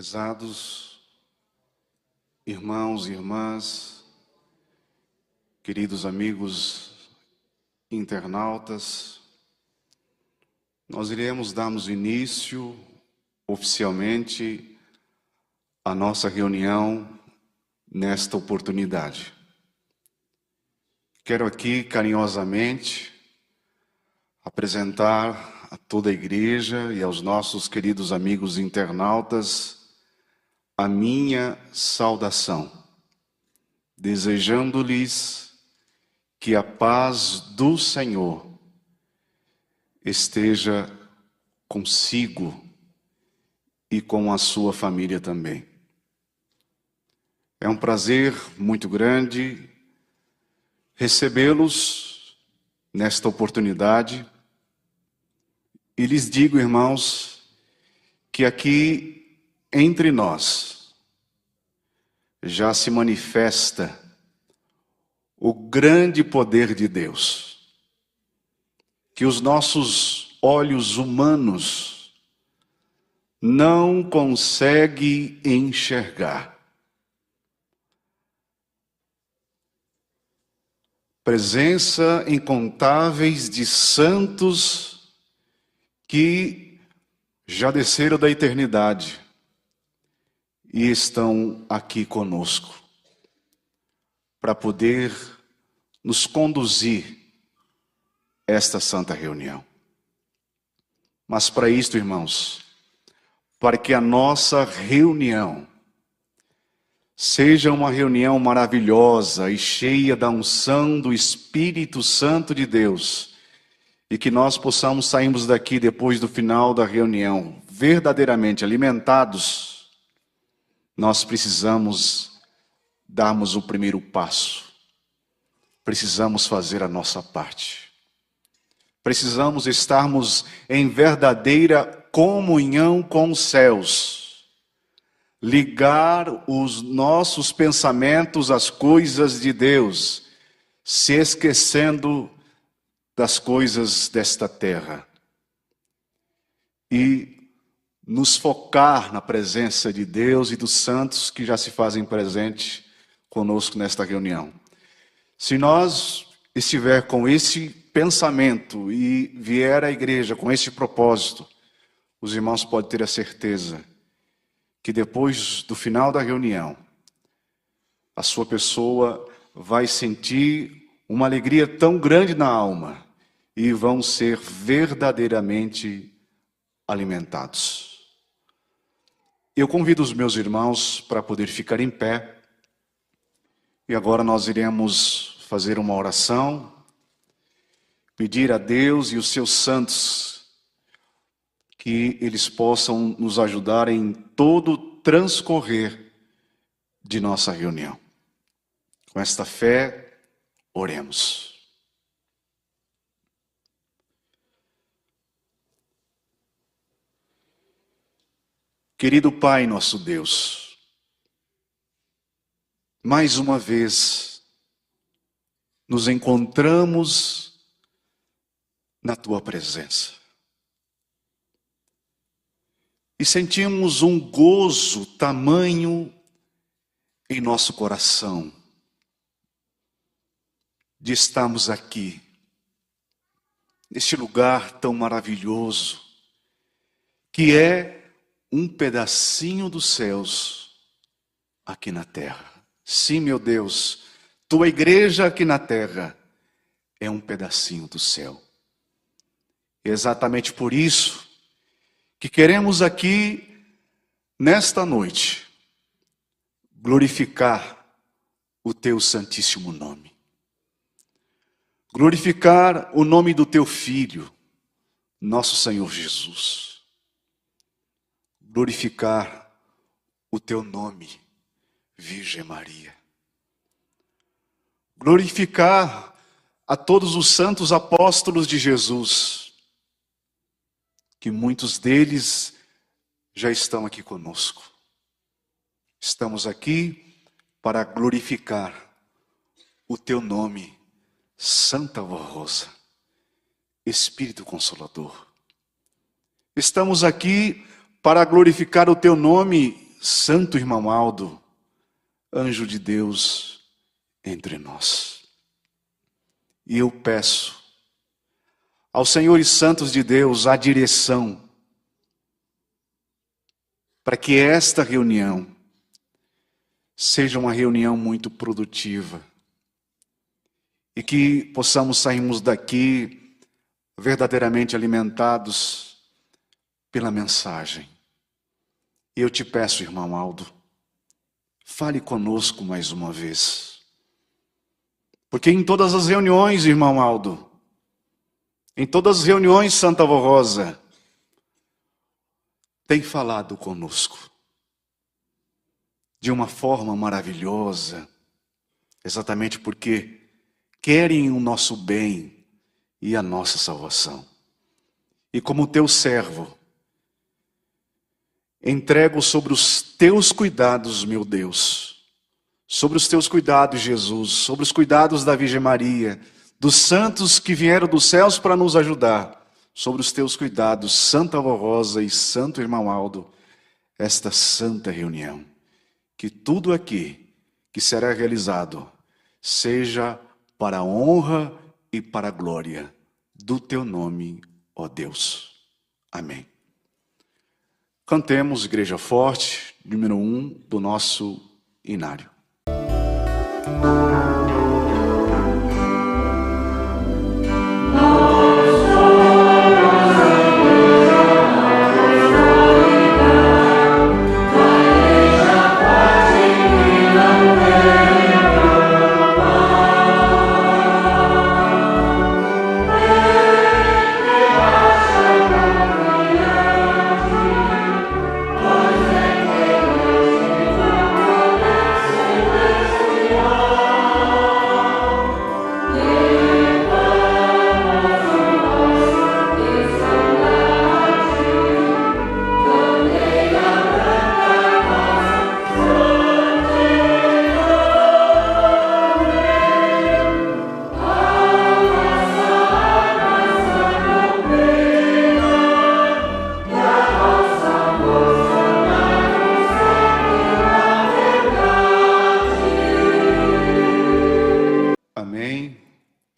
Prezados irmãos e irmãs, queridos amigos internautas, nós iremos darmos início oficialmente à nossa reunião nesta oportunidade. Quero aqui carinhosamente apresentar a toda a igreja e aos nossos queridos amigos internautas a minha saudação, desejando-lhes que a paz do Senhor esteja consigo e com a sua família também. É um prazer muito grande recebê-los nesta oportunidade e lhes digo, irmãos, que aqui entre nós já se manifesta o grande poder de Deus, que os nossos olhos humanos não conseguem enxergar. Presença incontáveis de santos que já desceram da eternidade e estão aqui conosco para poder nos conduzir esta santa reunião. Mas para isto, irmãos, para que a nossa reunião seja uma reunião maravilhosa e cheia da unção do Espírito Santo de Deus, e que nós possamos sairmos daqui depois do final da reunião verdadeiramente alimentados, nós precisamos darmos o primeiro passo. Precisamos fazer a nossa parte. Precisamos estarmos em verdadeira comunhão com os céus. Ligar os nossos pensamentos às coisas de Deus, se esquecendo das coisas desta terra. E nos focar na presença de Deus e dos santos que já se fazem presente conosco nesta reunião. Se nós estiver com esse pensamento e vier à igreja com esse propósito, os irmãos podem ter a certeza que depois do final da reunião, a sua pessoa vai sentir uma alegria tão grande na alma e vão ser verdadeiramente alimentados. Eu convido os meus irmãos para poder ficar em pé. E agora nós iremos fazer uma oração, pedir a Deus e os seus santos que eles possam nos ajudar em todo o transcorrer de nossa reunião. Com esta fé, oremos. Querido Pai, nosso Deus, mais uma vez nos encontramos na Tua presença. E sentimos um gozo tamanho em nosso coração de estarmos aqui, neste lugar tão maravilhoso, que é um pedacinho dos céus aqui na terra. Sim, meu Deus, Tua igreja aqui na terra é um pedacinho do céu. E é exatamente por isso que queremos aqui, nesta noite, glorificar o Teu santíssimo nome. Glorificar o nome do Teu Filho, nosso Senhor Jesus. Glorificar o Teu nome, Virgem Maria. Glorificar a todos os santos apóstolos de Jesus, que muitos deles já estão aqui conosco. Estamos aqui para glorificar o Teu nome, Santa Vó Rosa, Espírito Consolador. Estamos aqui para glorificar o Teu nome, Santo irmão Aldo, anjo de Deus entre nós. E eu peço aos senhores santos de Deus a direção para que esta reunião seja uma reunião muito produtiva e que possamos sairmos daqui verdadeiramente alimentados pela mensagem. E eu te peço, irmão Aldo, fale conosco mais uma vez. Porque em todas as reuniões, irmão Aldo, em todas as reuniões, Santa Avó Rosa, tem falado conosco de uma forma maravilhosa, exatamente porque querem o nosso bem e a nossa salvação. E como teu servo, entrego sobre os teus cuidados, meu Deus, sobre os teus cuidados, Jesus, sobre os cuidados da Virgem Maria, dos santos que vieram dos céus para nos ajudar, sobre os teus cuidados, Santa Avó Rosa e Santo Irmão Aldo, esta santa reunião. Que tudo aqui que será realizado seja para a honra e para a glória do teu nome, ó Deus. Amém. Cantemos Igreja Forte, número 1 do nosso inário.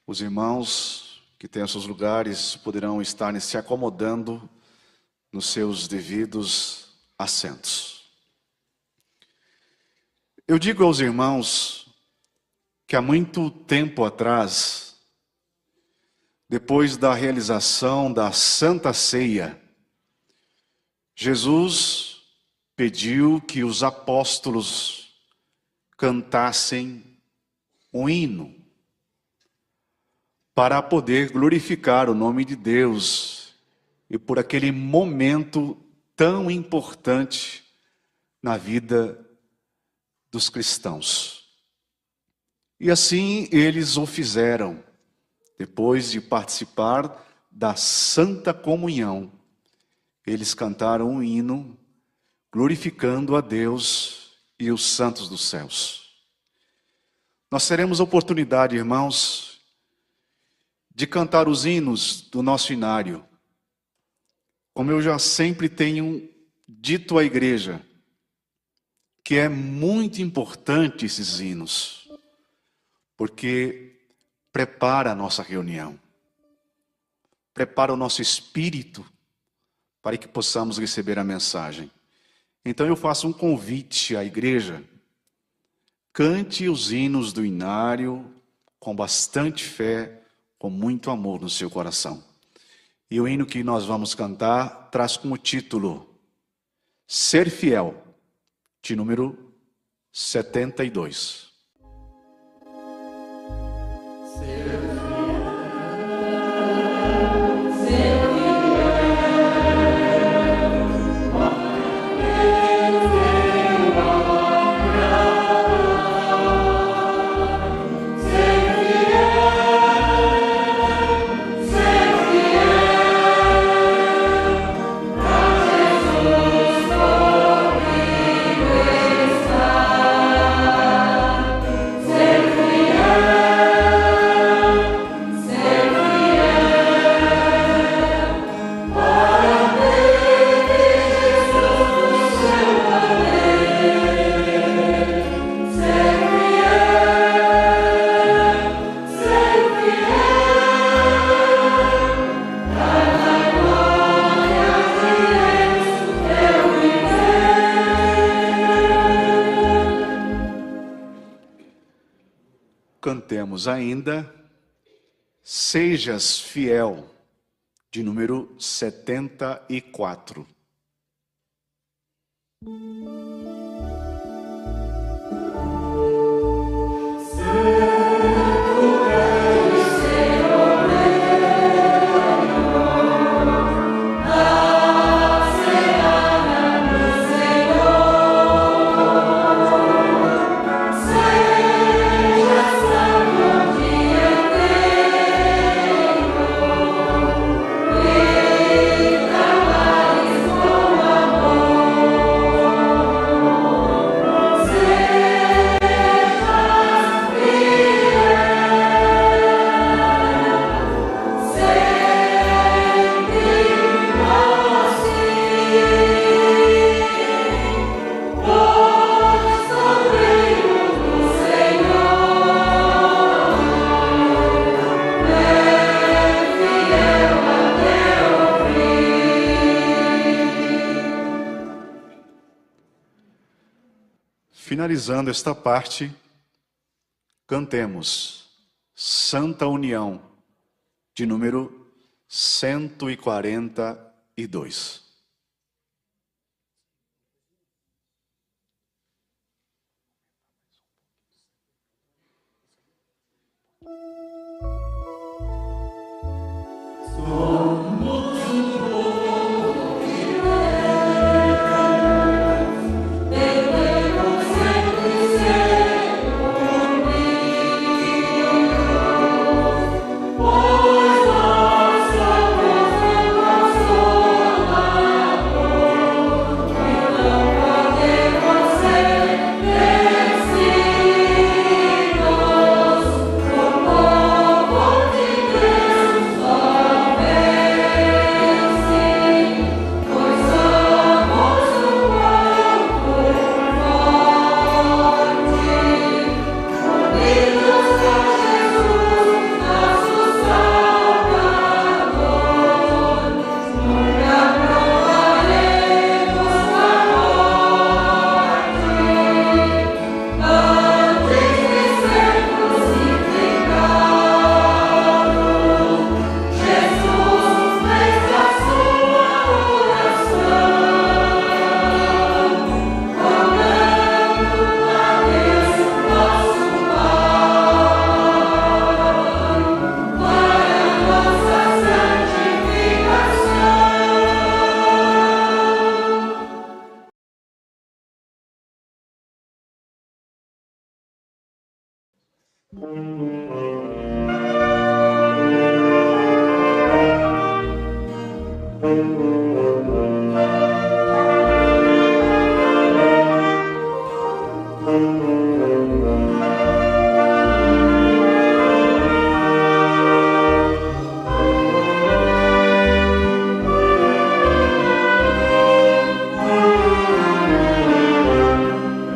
Os irmãos que têm os seus lugares poderão estar se acomodando nos seus devidos assentos. Eu digo aos irmãos que há muito tempo atrás, depois da realização da Santa Ceia, Jesus pediu que os apóstolos cantassem um hino para poder glorificar o nome de Deus e por aquele momento tão importante na vida dos cristãos. E assim eles o fizeram, depois de participar da Santa Comunhão. Eles cantaram um hino glorificando a Deus e os santos dos céus. Nós teremos a oportunidade, irmãos, de cantar os hinos do nosso inário. Como eu já sempre tenho dito à igreja, que é muito importante esses hinos, porque prepara a nossa reunião, prepara o nosso espírito para que possamos receber a mensagem. Então eu faço um convite à igreja, cante os hinos do inário com bastante fé, com muito amor no seu coração. E o hino que nós vamos cantar traz como título Ser Fiel, de número 72. cantemos ainda Sejas Fiel, de número 74. Finalizando esta parte, cantemos Santa União, de número 142.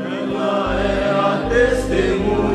Ela é a testemunha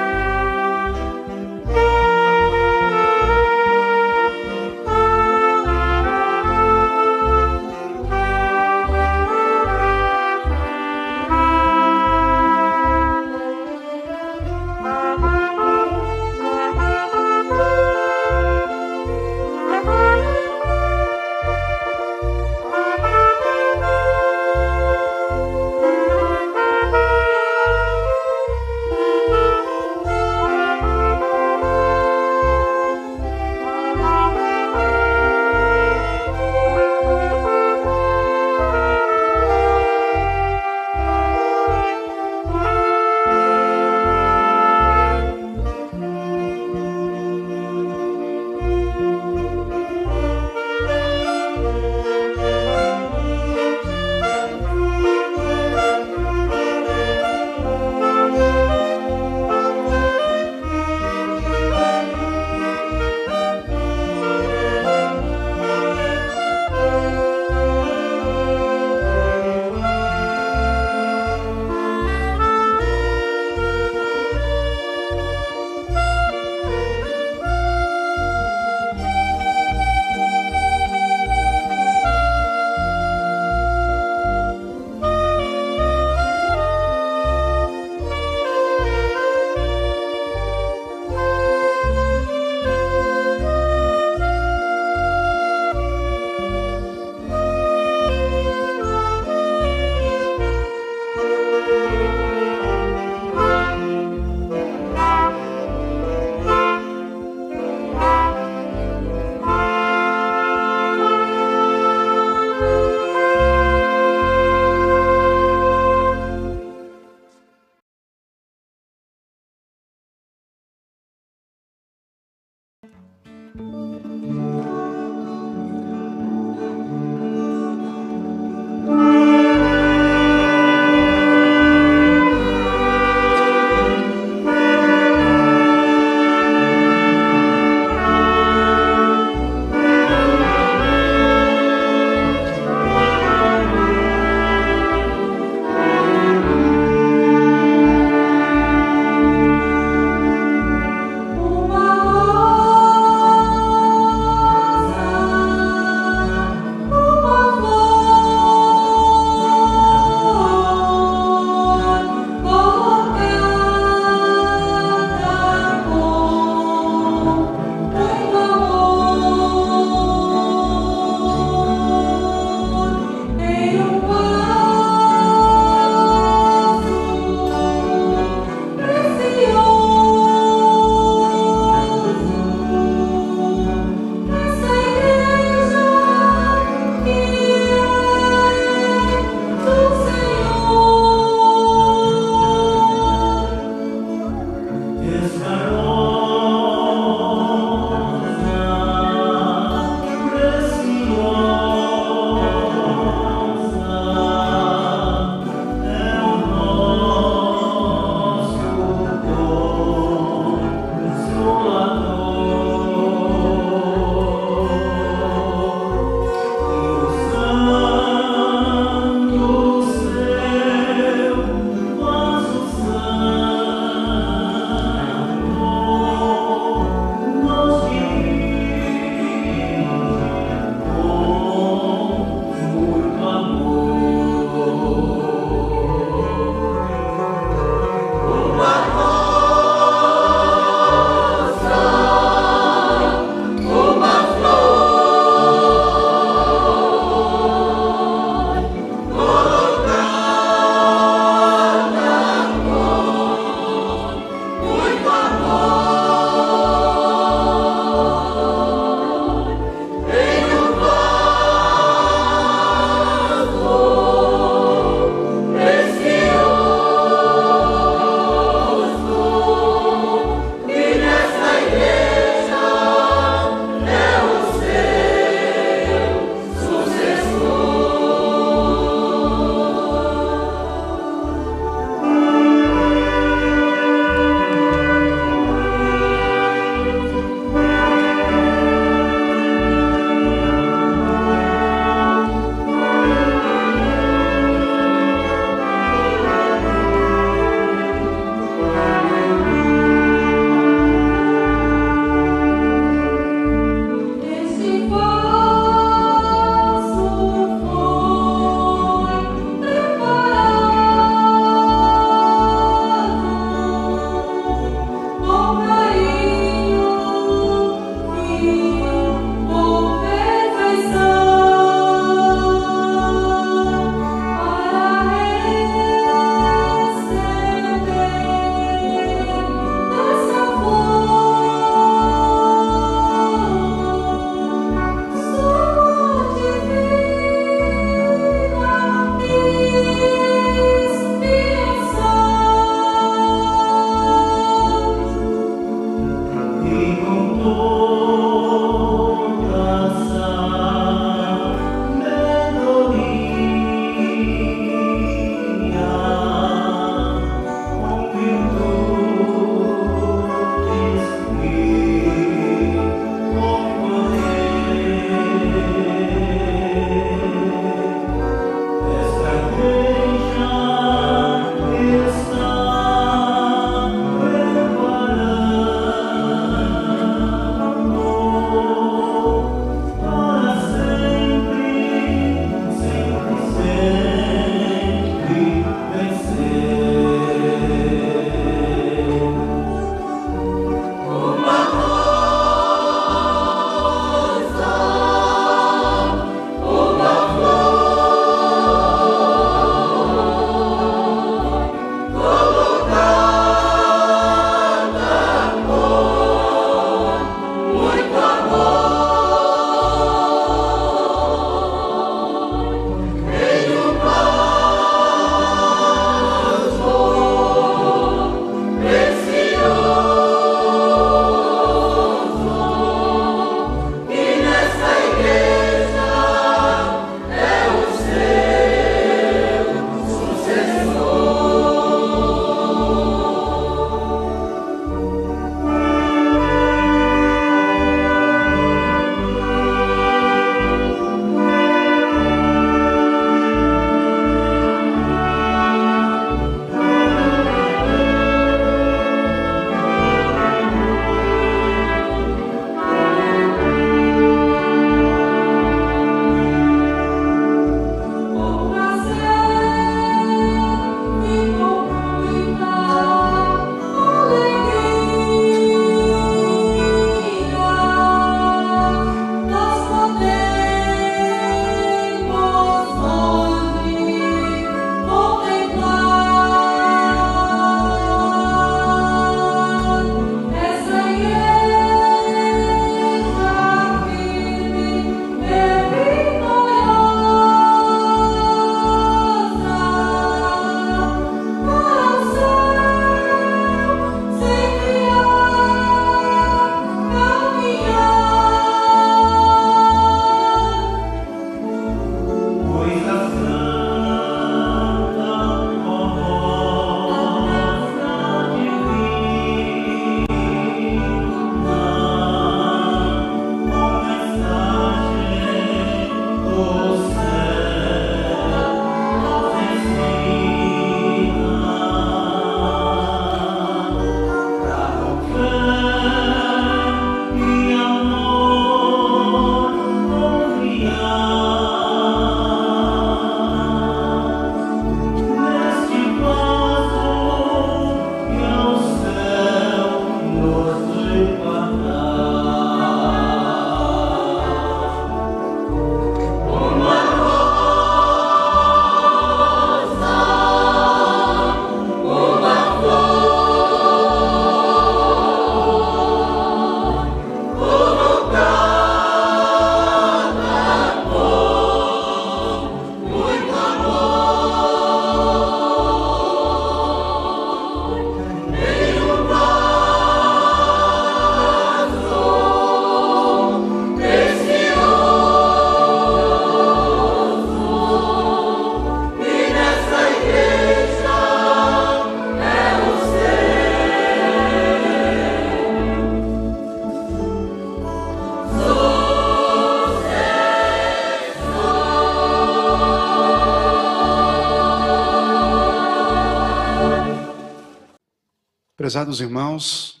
Prezados irmãos,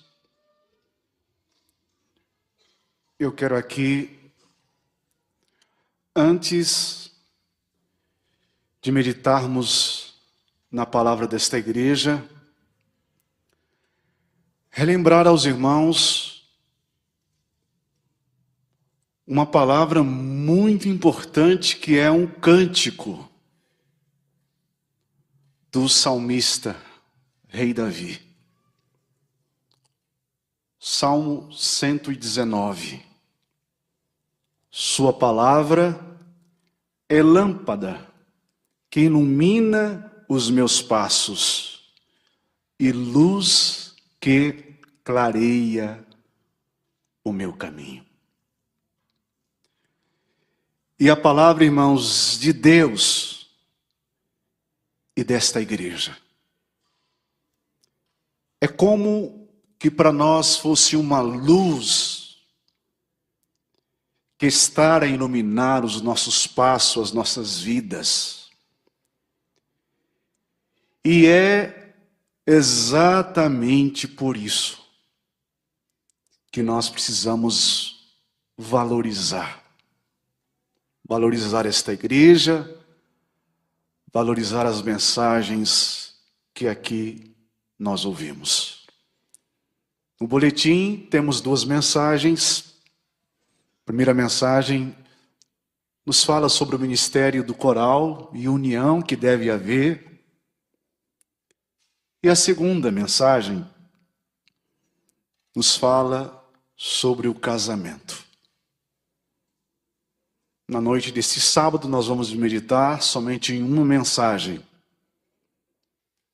eu quero aqui, antes de meditarmos na palavra desta igreja, relembrar aos irmãos uma palavra muito importante que é um cântico do salmista, rei Davi. Salmo 119. Sua palavra é lâmpada que ilumina os meus passos e luz que clareia o meu caminho. e a palavra, irmãos, de Deus e desta igreja. É como que para nós fosse uma luz que está a iluminar os nossos passos, as nossas vidas. E é exatamente por isso que nós precisamos valorizar esta igreja, valorizar as mensagens que aqui nós ouvimos. No boletim temos 2 mensagens. A primeira mensagem nos fala sobre o ministério do coral e união que deve haver. E a segunda mensagem nos fala sobre o casamento. Na noite deste sábado nós vamos meditar somente em uma mensagem.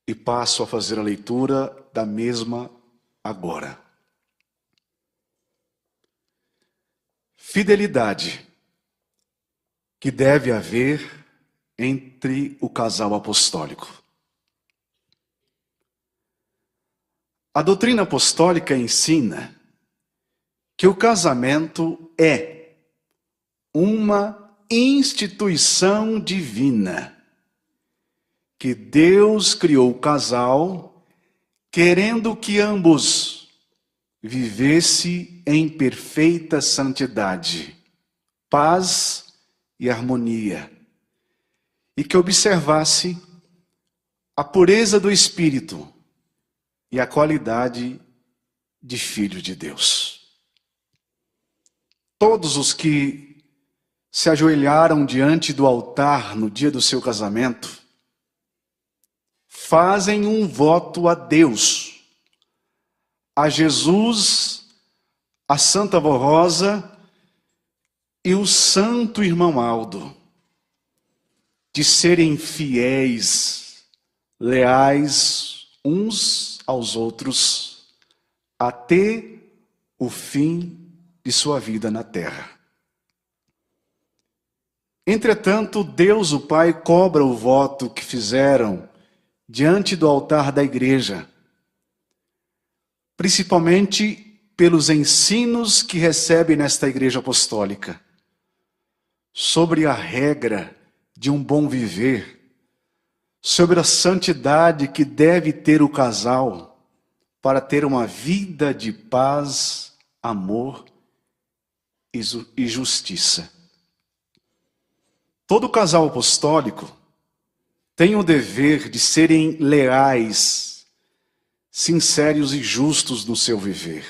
E passo a fazer a leitura da mesma agora. Fidelidade que deve haver entre o casal apostólico. A doutrina apostólica ensina que o casamento é uma instituição divina, que Deus criou o casal, querendo que ambos vivessem em perfeita santidade, paz e harmonia, e que observasse a pureza do espírito e a qualidade de filho de Deus. Todos os que se ajoelharam diante do altar no dia do seu casamento fazem um voto a Deus, a Jesus, a Santa Avó Rosa e o Santo Irmão Aldo, de serem fiéis, leais uns aos outros até o fim de sua vida na terra. Entretanto, Deus, o Pai, cobra o voto que fizeram diante do altar da igreja, principalmente pelos ensinos que recebe nesta igreja apostólica, sobre a regra de um bom viver, sobre a santidade que deve ter o casal para ter uma vida de paz, amor e justiça. Todo casal apostólico tem o dever de serem leais, sinceros e justos no seu viver.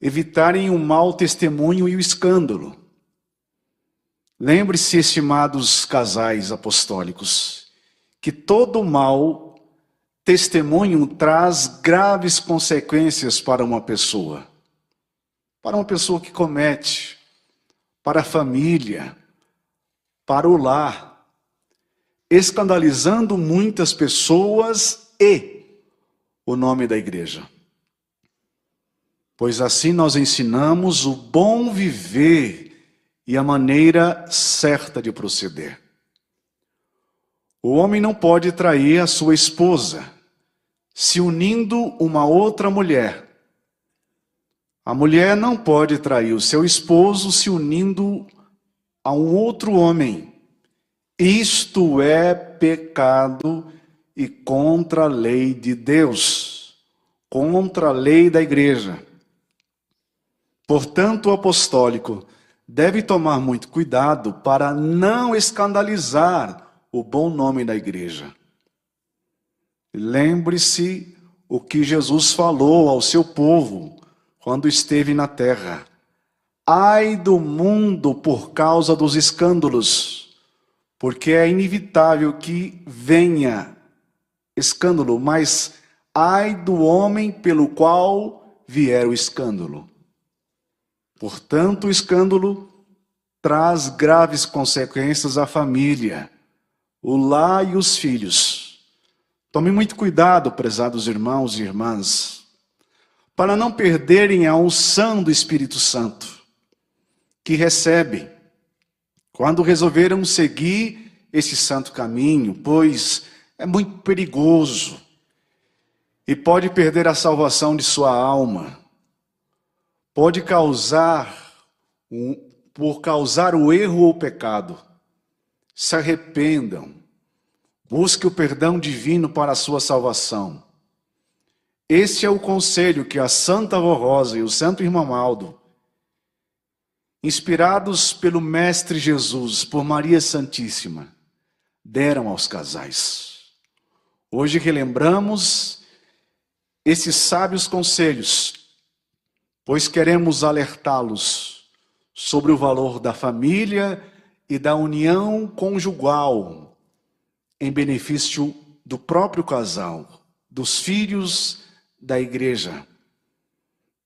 Evitarem o mau testemunho e o escândalo. Lembre-se, estimados casais apostólicos, que todo mau testemunho traz graves consequências para uma pessoa que comete, para a família, para o lar, escandalizando muitas pessoas e o nome da igreja. Pois assim nós ensinamos o bom viver e a maneira certa de proceder. O homem não pode trair a sua esposa, se unindo uma outra mulher. A mulher não pode trair o seu esposo, se unindo a um outro homem. Isto é pecado e contra a lei de Deus, contra a lei da igreja. Portanto, o apostólico deve tomar muito cuidado para não escandalizar o bom nome da igreja. Lembre-se o que Jesus falou ao seu povo quando esteve na terra. Ai do mundo por causa dos escândalos, porque é inevitável que venha escândalo, mas ai do homem pelo qual vier o escândalo. Portanto, o escândalo traz graves consequências à família, o lar e os filhos. Tome muito cuidado, prezados irmãos e irmãs, para não perderem a unção do Espírito Santo, que recebem quando resolveram seguir esse santo caminho, pois é muito perigoso e pode perder a salvação de sua alma, pode por causar o erro ou o pecado. Se arrependam, busque o perdão divino para a sua salvação. Esse é o conselho que a Santa Avó Rosa e o Santo Irmão Aldo, inspirados pelo Mestre Jesus, por Maria Santíssima, deram aos casais. Hoje relembramos esses sábios conselhos, pois queremos alertá-los sobre o valor da família e da união conjugal, em benefício do próprio casal, dos filhos da igreja,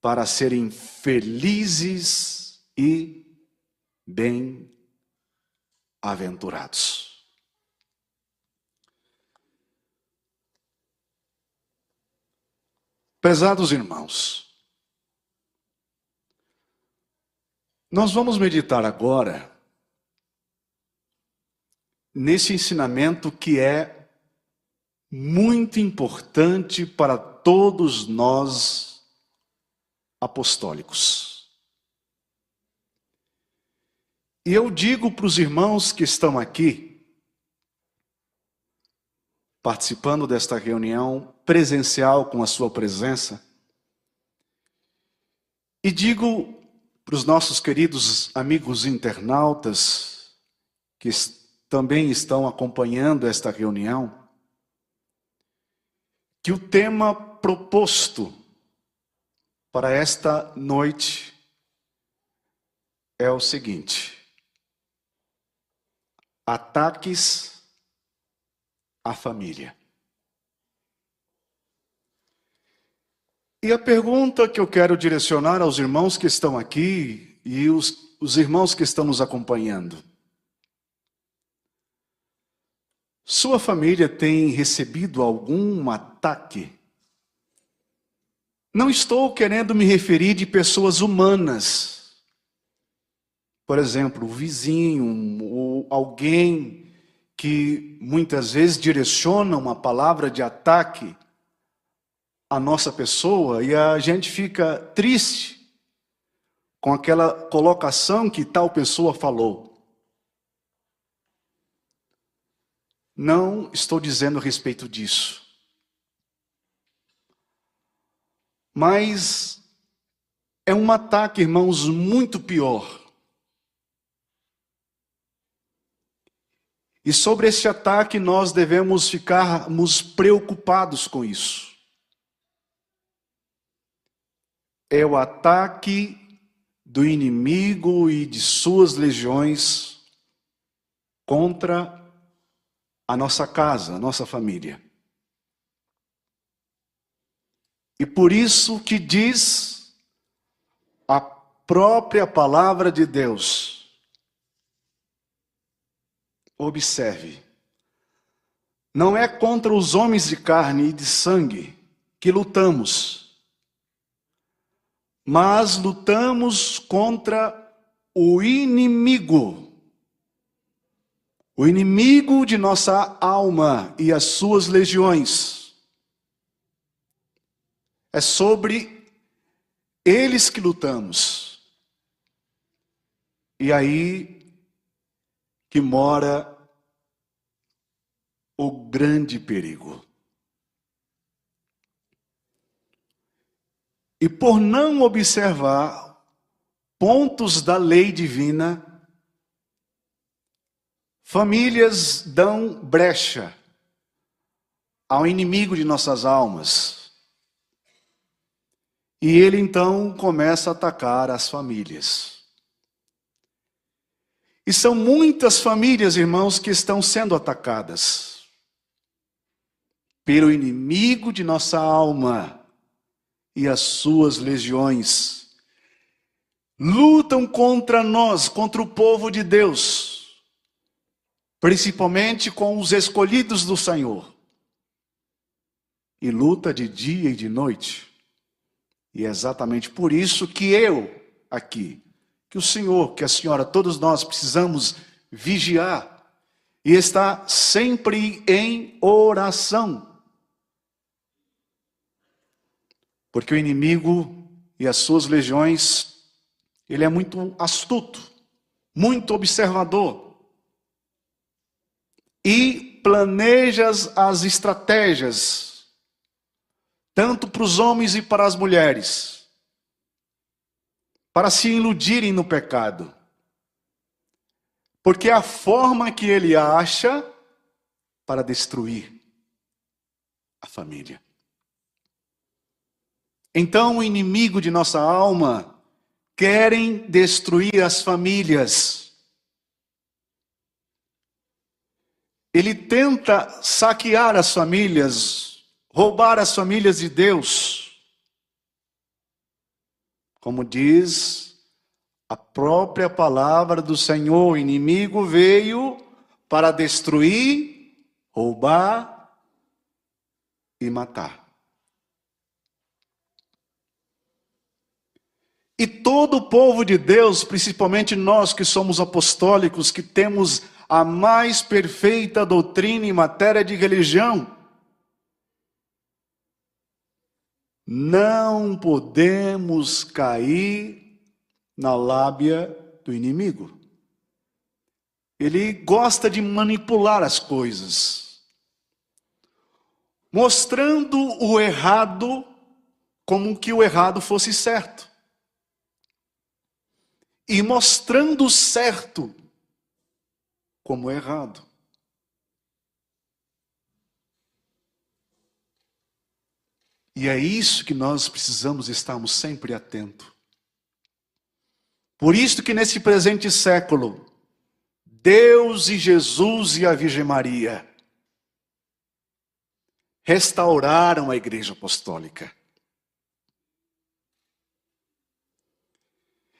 para serem felizes e bem-aventurados. Prezados irmãos, nós vamos meditar agora nesse ensinamento que é muito importante para todos nós apostólicos. E eu digo para os irmãos que estão aqui, participando desta reunião presencial com a sua presença, e digo para os nossos queridos amigos internautas que também estão acompanhando esta reunião, que o tema proposto para esta noite é o seguinte: ataques à família. E a pergunta que eu quero direcionar aos irmãos que estão aqui e os irmãos que estão nos acompanhando: sua família tem recebido algum ataque? Não estou querendo me referir de pessoas humanas. Por exemplo, o vizinho ou alguém que muitas vezes direciona uma palavra de ataque à nossa pessoa e a gente fica triste com aquela colocação que tal pessoa falou. Não estou dizendo a respeito disso. Mas é um ataque, irmãos, muito pior. E sobre esse ataque nós devemos ficarmos preocupados com isso. É o ataque do inimigo e de suas legiões contra a nossa casa, a nossa família. E por isso que diz a própria palavra de Deus. Observe, não é contra os homens de carne e de sangue que lutamos, mas lutamos contra o inimigo de nossa alma e as suas legiões. É sobre eles que lutamos. E aí que mora o grande perigo. E por não observar pontos da lei divina, famílias dão brecha ao inimigo de nossas almas. E ele então começa a atacar as famílias. E são muitas famílias, irmãos, que estão sendo atacadas pelo inimigo de nossa alma e as suas legiões. Lutam contra nós, contra o povo de Deus, principalmente com os escolhidos do Senhor. E luta de dia e de noite. E é exatamente por isso que eu aqui, que o Senhor, que a senhora, todos nós precisamos vigiar e estar sempre em oração. Porque o inimigo e as suas legiões, ele é muito astuto, muito observador. E planeja as estratégias, tanto para os homens e para as mulheres, para se iludirem no pecado. Porque é a forma que ele acha para destruir a família. Então o inimigo de nossa alma querem destruir as famílias. Ele tenta saquear as famílias, roubar as famílias de Deus. Como diz a própria palavra do Senhor, o inimigo veio para destruir, roubar e matar. E todo o povo de Deus, principalmente nós que somos apostólicos, que temos a mais perfeita doutrina em matéria de religião, não podemos cair na lábia do inimigo. Ele gosta de manipular as coisas, mostrando o errado como que o errado fosse certo, e mostrando o certo como errado. E é isso que nós precisamos estarmos sempre atentos. Por isso que nesse presente século, Deus e Jesus e a Virgem Maria restauraram a Igreja Apostólica.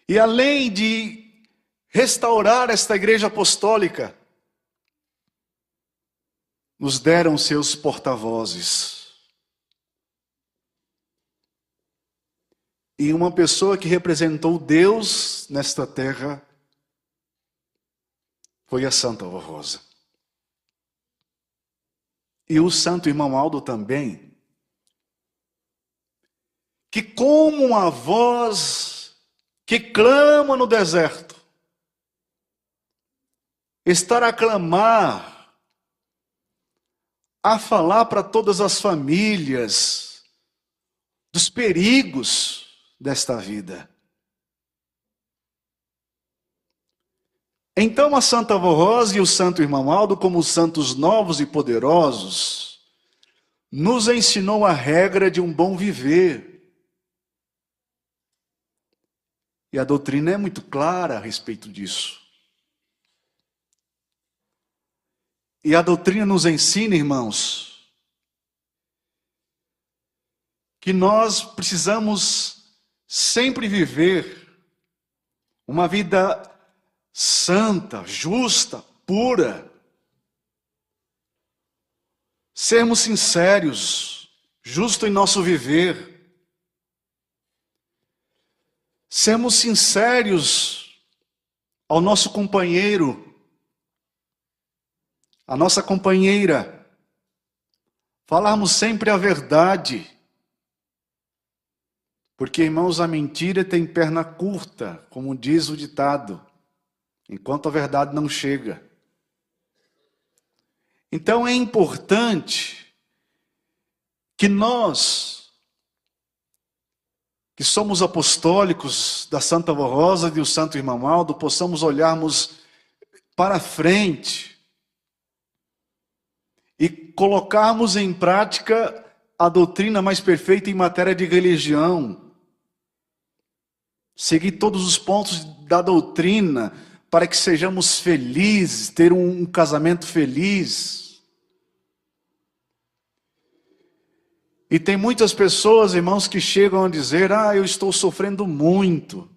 E além de restaurar esta Igreja Apostólica, nos deram seus porta-vozes. E uma pessoa que representou Deus nesta terra foi a Santa Vó Rosa. E o Santo Irmão Aldo também, que como uma voz que clama no deserto, estar a clamar, a falar para todas as famílias dos perigos desta vida. Então a Santa Vó Rosa e o Santo Irmão Aldo, como santos novos e poderosos, nos ensinou a regra de um bom viver. E a doutrina é muito clara a respeito disso. E a doutrina nos ensina, irmãos, que nós precisamos sempre viver uma vida santa, justa, pura. Sermos sinceros, justo em nosso viver. Sermos sinceros ao nosso companheiro, à nossa companheira. Falarmos sempre a verdade. Porque, irmãos, a mentira tem perna curta, como diz o ditado, enquanto a verdade não chega. Então é importante que nós, que somos apostólicos da Santa Vó Rosa e do Santo Irmão Aldo, possamos olharmos para frente e colocarmos em prática a doutrina mais perfeita em matéria de religião. Seguir todos os pontos da doutrina para que sejamos felizes, ter um casamento feliz. E tem muitas pessoas, irmãos, que chegam a dizer: eu estou sofrendo muito,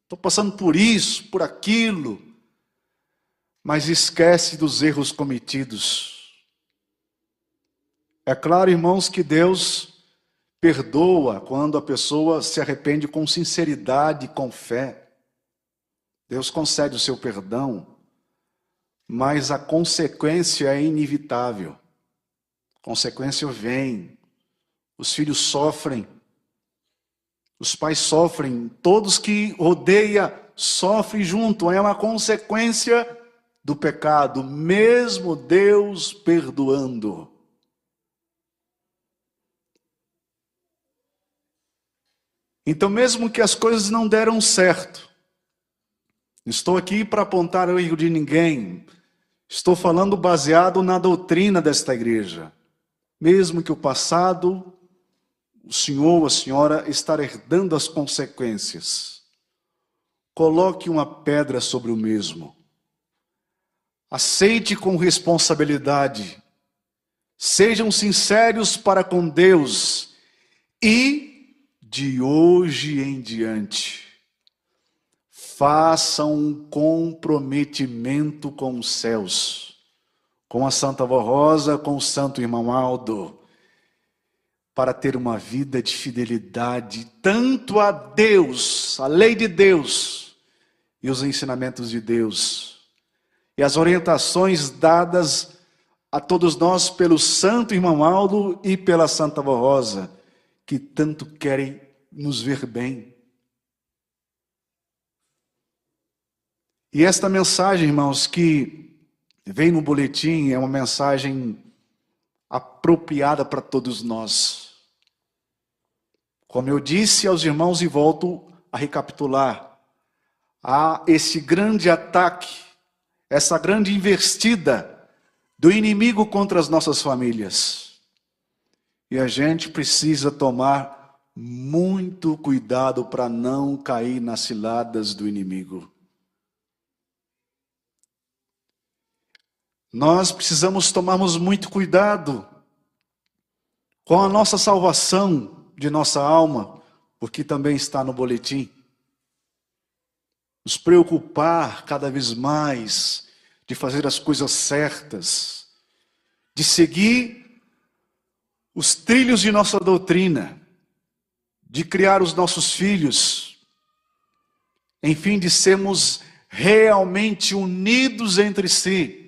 estou passando por isso, por aquilo, mas esquece dos erros cometidos. É claro, irmãos, que Deus perdoa quando a pessoa se arrepende com sinceridade e com fé. Deus concede o seu perdão, mas a consequência é inevitável. A consequência vem. Os filhos sofrem. Os pais sofrem. Todos que rodeiam sofrem junto. É uma consequência do pecado, mesmo Deus perdoando. Então, mesmo que as coisas não deram certo, estou aqui para apontar o erro de ninguém. Estou falando baseado na doutrina desta igreja. Mesmo que o passado, o senhor ou a senhora estar herdando as consequências, coloque uma pedra sobre o mesmo. Aceite com responsabilidade. Sejam sinceros para com Deus. E, de hoje em diante, façam um comprometimento com os céus, com a Santa Vó Rosa, com o Santo Irmão Aldo, para ter uma vida de fidelidade tanto a Deus, a lei de Deus e os ensinamentos de Deus, e as orientações dadas a todos nós pelo Santo Irmão Aldo e pela Santa Vó Rosa, que tanto querem nos ver bem. E esta mensagem, irmãos, que vem no boletim, é uma mensagem apropriada para todos nós. Como eu disse aos irmãos e volto a recapitular, há esse grande ataque, essa grande investida do inimigo contra as nossas famílias. E a gente precisa tomar muito cuidado para não cair nas ciladas do inimigo. Nós precisamos tomarmos muito cuidado com a nossa salvação de nossa alma, porque também está no boletim. Nos preocupar cada vez mais de fazer as coisas certas, de seguir os trilhos de nossa doutrina, de criar os nossos filhos, enfim, de sermos realmente unidos entre si,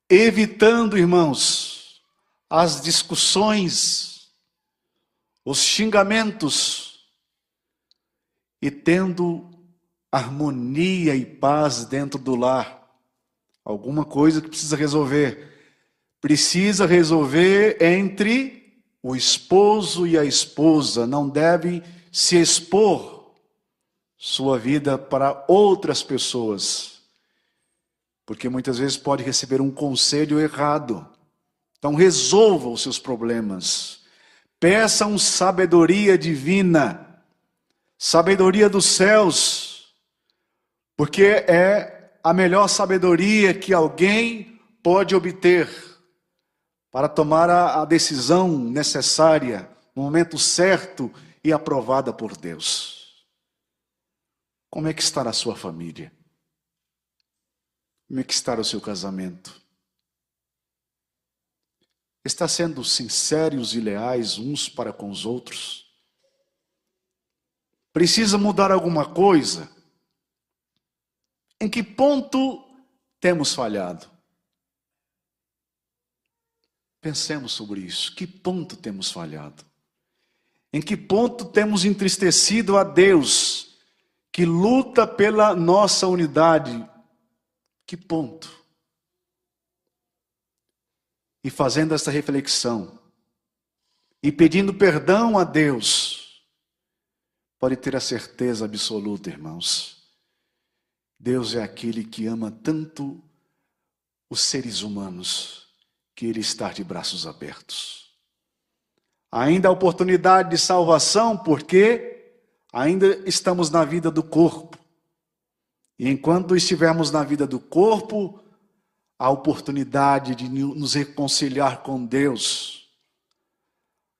evitando, irmãos, as discussões, os xingamentos, e tendo harmonia e paz dentro do lar. Alguma coisa que precisa resolver. Precisa resolver entre o esposo e a esposa. Não deve se expor sua vida para outras pessoas, porque muitas vezes pode receber um conselho errado. Então resolva os seus problemas. Peçam sabedoria divina, sabedoria dos céus, porque é a melhor sabedoria que alguém pode obter para tomar a decisão necessária, no momento certo e aprovada por Deus. Como é que está a sua família? Como é que está o seu casamento? Está sendo sinceros e leais uns para com os outros? Precisa mudar alguma coisa? Em que ponto temos falhado? Pensemos sobre isso. Que ponto temos falhado? Em que ponto temos entristecido a Deus, que luta pela nossa unidade? Que ponto? E fazendo essa reflexão, e pedindo perdão a Deus, pode ter a certeza absoluta, irmãos, Deus é aquele que ama tanto os seres humanos, que Ele está de braços abertos. Ainda há oportunidade de salvação, porque ainda estamos na vida do corpo. E enquanto estivermos na vida do corpo, há oportunidade de nos reconciliar com Deus.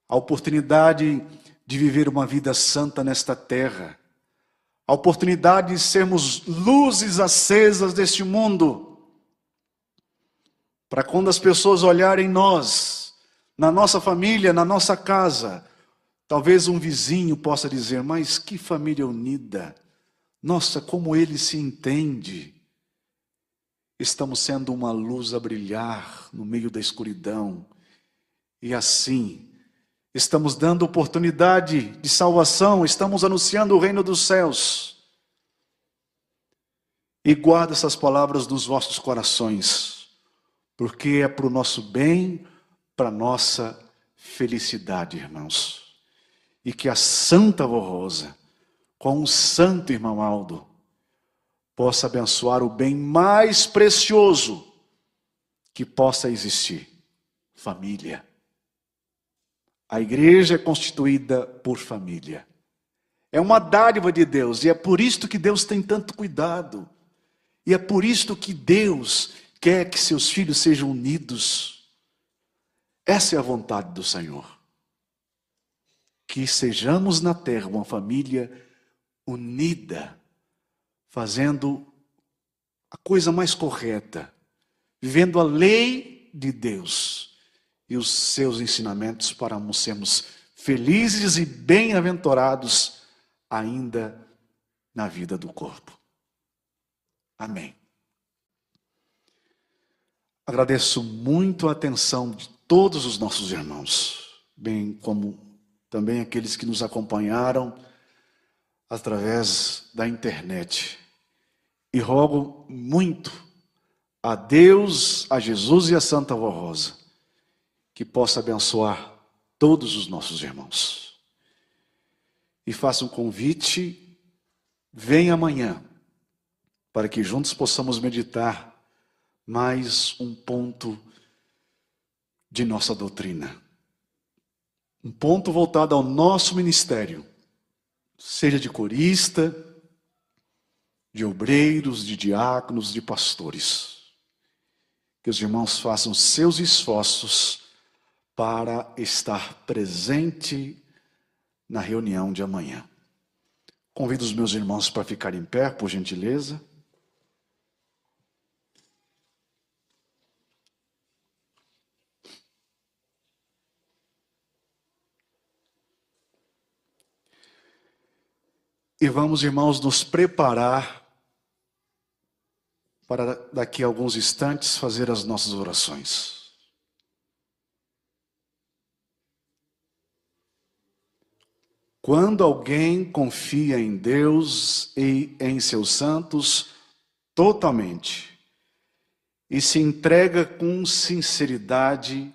A oportunidade de viver uma vida santa nesta terra. A oportunidade de sermos luzes acesas deste mundo. Para quando as pessoas olharem nós, na nossa família, na nossa casa, talvez um vizinho possa dizer, mas que família unida. Nossa, como ele se entende. estamos sendo uma luz a brilhar no meio da escuridão. E assim, estamos dando oportunidade de salvação, estamos anunciando o reino dos céus. E guarda essas palavras nos vossos corações, porque é para o nosso bem, para a nossa felicidade, irmãos. E que a Santa Vó Rosa, com o Santo Irmão Aldo, possa abençoar o bem mais precioso que possa existir: família. A igreja é constituída por família. É uma dádiva de Deus, e é por isso que Deus tem tanto cuidado. E é por isso que Deus quer que seus filhos sejam unidos. Essa é a vontade do Senhor. Que sejamos na terra uma família unida, fazendo a coisa mais correta, vivendo a lei de Deus e os seus ensinamentos para sermos felizes e bem-aventurados ainda na vida do corpo. Amém. Agradeço muito a atenção de todos os nossos irmãos, bem como também aqueles que nos acompanharam através da internet. E rogo muito a Deus, a Jesus e a Santa Vó Rosa, que possa abençoar todos os nossos irmãos. E faço um convite: venha amanhã, para que juntos possamos meditar mais um ponto de nossa doutrina. Um ponto voltado ao nosso ministério, seja de corista, de obreiros, de diáconos, de pastores. Que os irmãos façam seus esforços para estar presente na reunião de amanhã. Convido os meus irmãos para ficarem em pé, por gentileza. E vamos, irmãos, nos preparar para daqui a alguns instantes fazer as nossas orações. Quando alguém confia em Deus e em seus santos totalmente e se entrega com sinceridade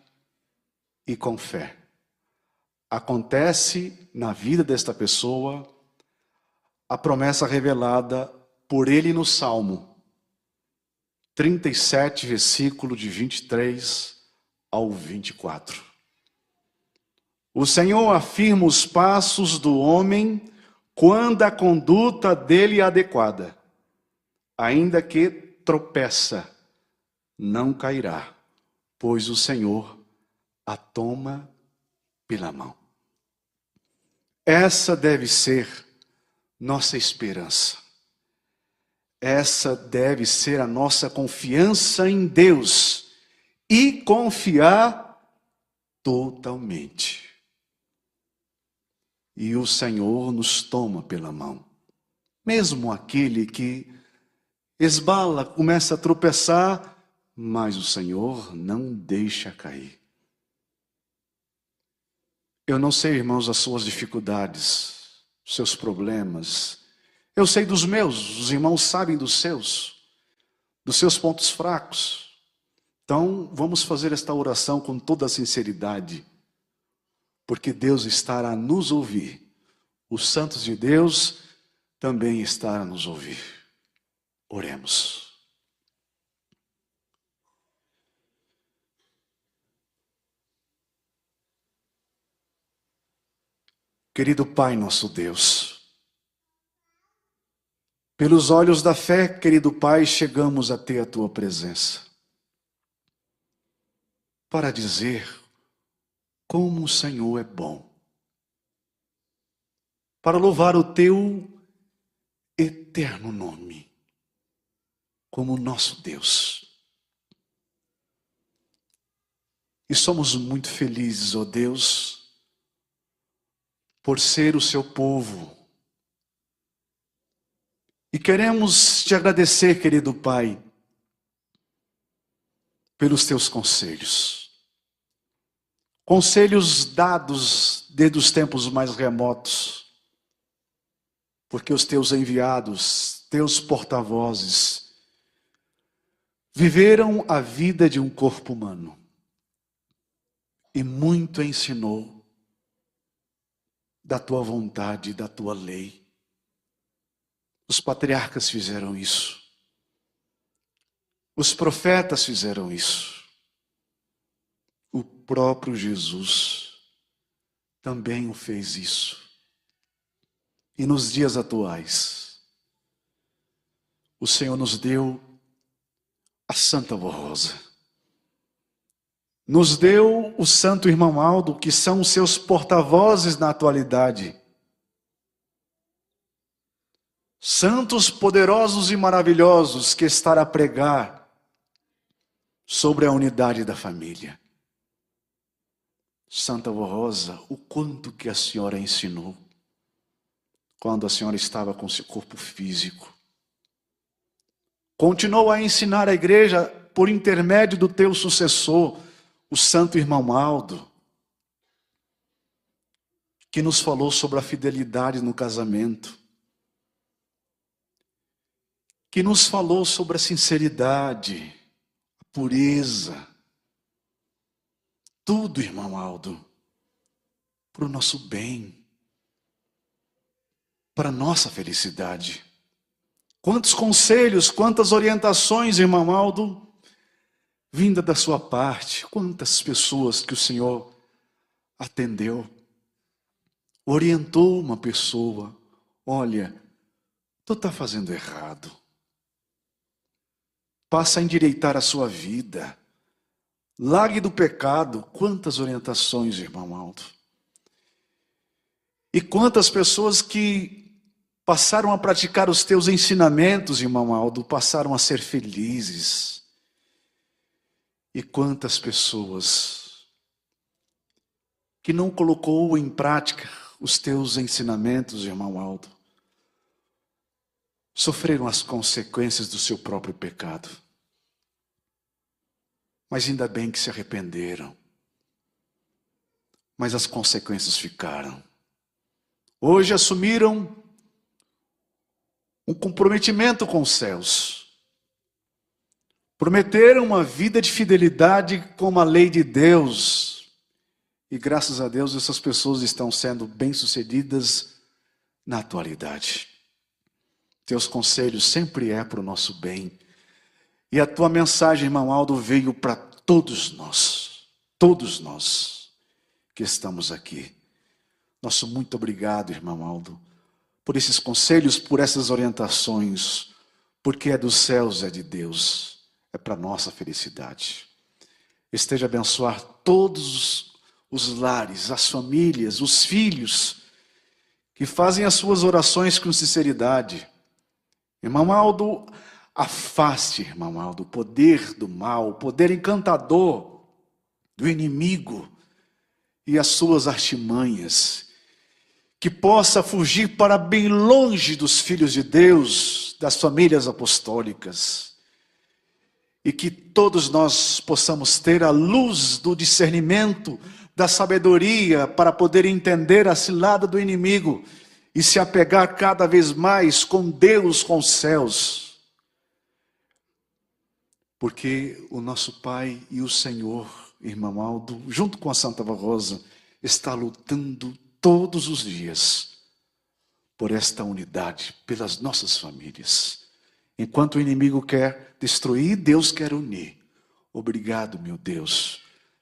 e com fé, acontece na vida desta pessoa a promessa revelada por ele no Salmo 37, versículo de 23 ao 24. O Senhor afirma os passos do homem quando a conduta dele é adequada. Ainda que tropeça, não cairá, pois o Senhor a toma pela mão. Essa deve ser nossa esperança. Essa deve ser a nossa confiança em Deus e confiar totalmente. E o Senhor nos toma pela mão. Mesmo aquele que esbala, começa a tropeçar, mas o Senhor não deixa cair. Eu não sei, irmãos, as suas dificuldades, os seus problemas. Eu sei dos meus, os irmãos sabem dos seus pontos fracos. Então, vamos fazer esta oração com toda a sinceridade, porque Deus estará a nos ouvir. Os santos de Deus também estarão a nos ouvir. Oremos. Querido Pai, nosso Deus, pelos olhos da fé, querido Pai, chegamos até a Tua presença para dizer como o Senhor é bom, para louvar o Teu eterno nome, como nosso Deus. E somos muito felizes, ó Deus, por ser o Seu povo. E queremos Te agradecer, querido Pai, pelos teus conselhos. Conselhos dados desde os tempos mais remotos, porque os teus enviados, teus porta-vozes, viveram a vida de um corpo humano e muito ensinou da tua vontade, da tua lei. Os patriarcas fizeram isso. Os profetas fizeram isso. O próprio Jesus também o fez isso. E nos dias atuais, o Senhor nos deu a Santa Vó Rosa. Nos deu o Santo Irmão Aldo, que são os seus porta-vozes na atualidade. Santos poderosos e maravilhosos que estarão a pregar sobre a unidade da família. Santa Vó Rosa, o quanto que a senhora ensinou quando a senhora estava com seu corpo físico. Continuou a ensinar a igreja por intermédio do teu sucessor, o Santo Irmão Aldo, que nos falou sobre a fidelidade no casamento, que nos falou sobre a sinceridade, a pureza. Tudo, irmão Aldo, para o nosso bem, para a nossa felicidade. Quantos conselhos, quantas orientações, irmão Aldo, vinda da sua parte. Quantas pessoas que o Senhor atendeu, orientou uma pessoa. Olha, tu está fazendo errado. Passa a endireitar a sua vida. Largue do pecado. Quantas orientações, irmão Aldo. E quantas pessoas que passaram a praticar os teus ensinamentos, irmão Aldo, passaram a ser felizes. E quantas pessoas que não colocou em prática os teus ensinamentos, irmão Aldo, sofreram as consequências do seu próprio pecado. Mas ainda bem que se arrependeram. Mas as consequências ficaram. Hoje assumiram um comprometimento com os céus. Prometeram uma vida de fidelidade com a lei de Deus. E graças a Deus essas pessoas estão sendo bem-sucedidas na atualidade. Teus conselhos sempre é para o nosso bem. E a tua mensagem, irmão Aldo, veio para todos nós que estamos aqui. Nosso muito obrigado, irmão Aldo, por esses conselhos, por essas orientações, porque é dos céus, é de Deus, é para nossa felicidade. Esteja a abençoar todos os lares, as famílias, os filhos, que fazem as suas orações com sinceridade. Irmão Aldo, afaste, irmão Aldo, o poder do mal, o poder encantador do inimigo e as suas artimanhas, que possa fugir para bem longe dos filhos de Deus, das famílias apostólicas, e que todos nós possamos ter a luz do discernimento, da sabedoria, para poder entender a cilada do inimigo e se apegar cada vez mais com Deus, com os céus. Porque o nosso Pai e o Senhor, irmão Aldo, junto com a Santa Vó Rosa, está lutando todos os dias por esta unidade, pelas nossas famílias. Enquanto o inimigo quer destruir, Deus quer unir. Obrigado, meu Deus,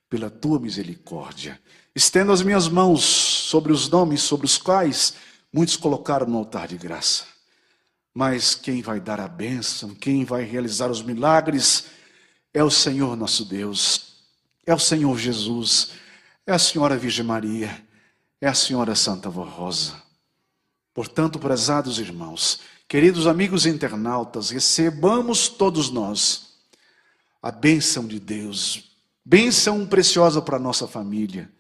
pela tua misericórdia. Estendo as minhas mãos sobre os nomes sobre os quais muitos colocaram no altar de graça. Mas quem vai dar a bênção, quem vai realizar os milagres, é o Senhor nosso Deus, é o Senhor Jesus, é a Senhora Virgem Maria, é a Senhora Santa Vó Rosa. Portanto, prezados irmãos, queridos amigos internautas, recebamos todos nós a bênção de Deus, bênção preciosa para a nossa família,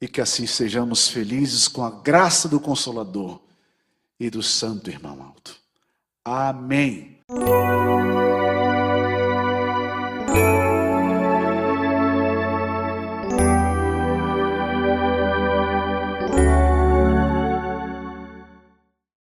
e que assim sejamos felizes com a graça do Consolador e do Santo Irmão Aldo. Amém.